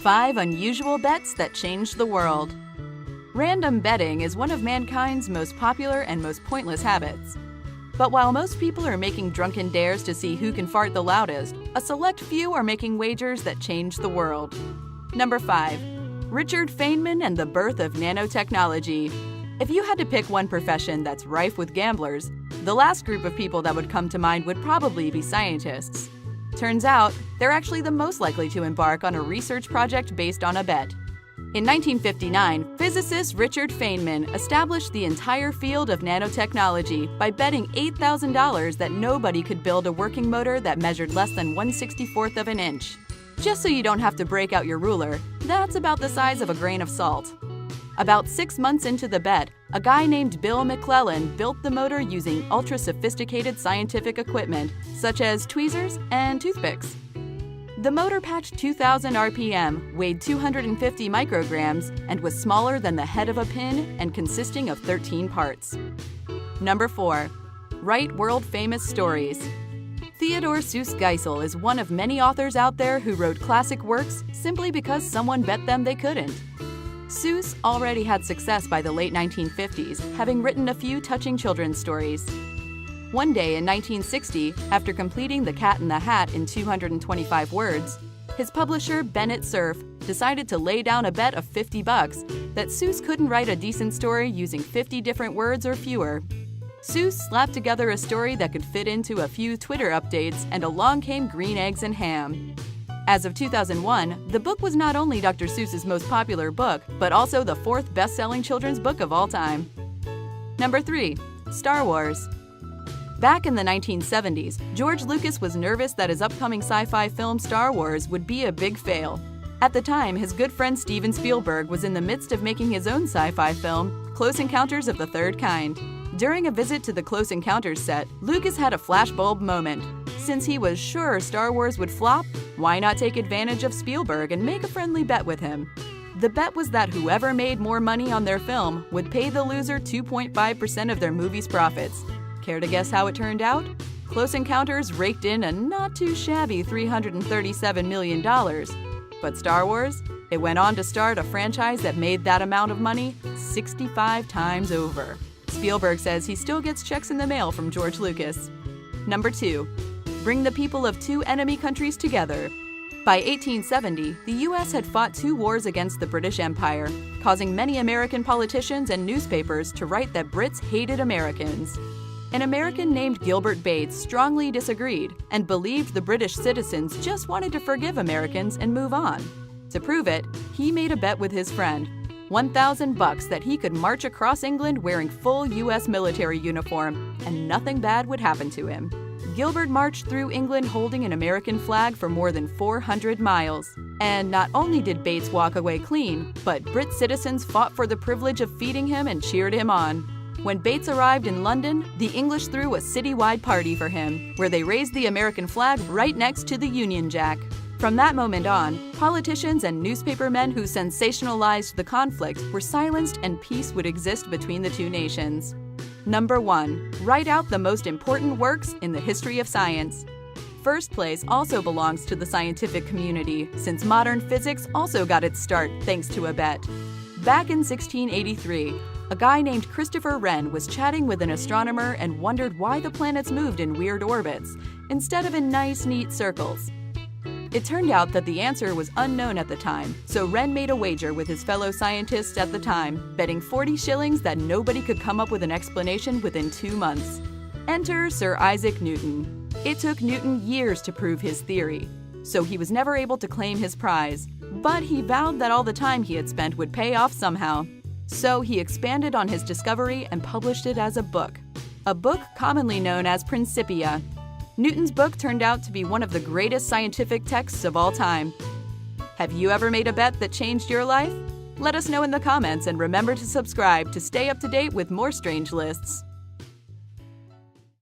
5 unusual bets that changed the world. Random betting is one of mankind's most popular and most pointless habits. But while most people are making drunken dares to see who can fart the loudest, a select few are making wagers that change the world. Number 5. Richard Feynman and the birth of nanotechnology. If you had to pick one profession that's rife with gamblers, the last group of people that would come to mind would probably be scientists. Turns out, they're actually the most likely to embark on a research project based on a bet. In 1959, physicist Richard Feynman established the entire field of nanotechnology by betting $8,000 that nobody could build a working motor that measured less than 1/64th of an inch. Just so you don't have to break out your ruler, that's about the size of a grain of salt. About 6 months into the bet, a guy named Bill McLellan built the motor using ultra-sophisticated scientific equipment, such as tweezers and toothpicks. The motor patched 2,000 RPM, weighed 250 micrograms, and was smaller than the head of a pin and consisting of 13 parts. Number 4. Write world-famous stories. Theodor Seuss Geisel is one of many authors out there who wrote classic works simply because someone bet them they couldn't. Seuss already had success by the late 1950s, having written a few touching children's stories. One day in 1960, after completing The Cat in the Hat in 225 words, his publisher, Bennett Cerf, decided to lay down a bet of $50 that Seuss couldn't write a decent story using 50 different words or fewer. Seuss slapped together a story that could fit into a few Twitter updates, and along came Green Eggs and Ham. As of 2001, the book was not only Dr. Seuss's most popular book, but also the 4th best-selling children's book of all time. Number 3. Star Wars. Back in the 1970s, George Lucas was nervous that his upcoming sci-fi film Star Wars would be a big fail. At the time, his good friend Steven Spielberg was in the midst of making his own sci-fi film, Close Encounters of the Third Kind. During a visit to the Close Encounters set, Lucas had a flashbulb moment. Since he was sure Star Wars would flop, why not take advantage of Spielberg and make a friendly bet with him? The bet was that whoever made more money on their film would pay the loser 2.5% of their movie's profits. Care to guess how it turned out? Close Encounters raked in a not-too-shabby $337 million. But Star Wars? It went on to start a franchise that made that amount of money 65 times over. Spielberg says he still gets checks in the mail from George Lucas. Number 2. Bring the people of 2 enemy countries together. By 1870, the U.S. had fought 2 wars against the British Empire, causing many American politicians and newspapers to write that Brits hated Americans. An American named Gilbert Bates strongly disagreed and believed the British citizens just wanted to forgive Americans and move on. To prove it, he made a bet with his friend, $1,000 that he could march across England wearing full U.S. military uniform and nothing bad would happen to him. Gilbert marched through England holding an American flag for more than 400 miles. And not only did Bates walk away clean, but Brit citizens fought for the privilege of feeding him and cheered him on. When Bates arrived in London, the English threw a citywide party for him, where they raised the American flag right next to the Union Jack. From that moment on, politicians and newspapermen who sensationalized the conflict were silenced and peace would exist between the 2 nations. Number 1. Write out the most important works in the history of science. First place also belongs to the scientific community, since modern physics also got its start thanks to a bet. Back in 1683, a guy named Christopher Wren was chatting with an astronomer and wondered why the planets moved in weird orbits, instead of in nice, neat circles. It turned out that the answer was unknown at the time, so Wren made a wager with his fellow scientists at the time, betting 40 shillings that nobody could come up with an explanation within 2 months. Enter Sir Isaac Newton. It took Newton years to prove his theory, so he was never able to claim his prize, but he vowed that all the time he had spent would pay off somehow. So he expanded on his discovery and published it as a book commonly known as Principia. Newton's book turned out to be one of the greatest scientific texts of all time. Have you ever made a bet that changed your life? Let us know in the comments and remember to subscribe to stay up to date with more strange lists.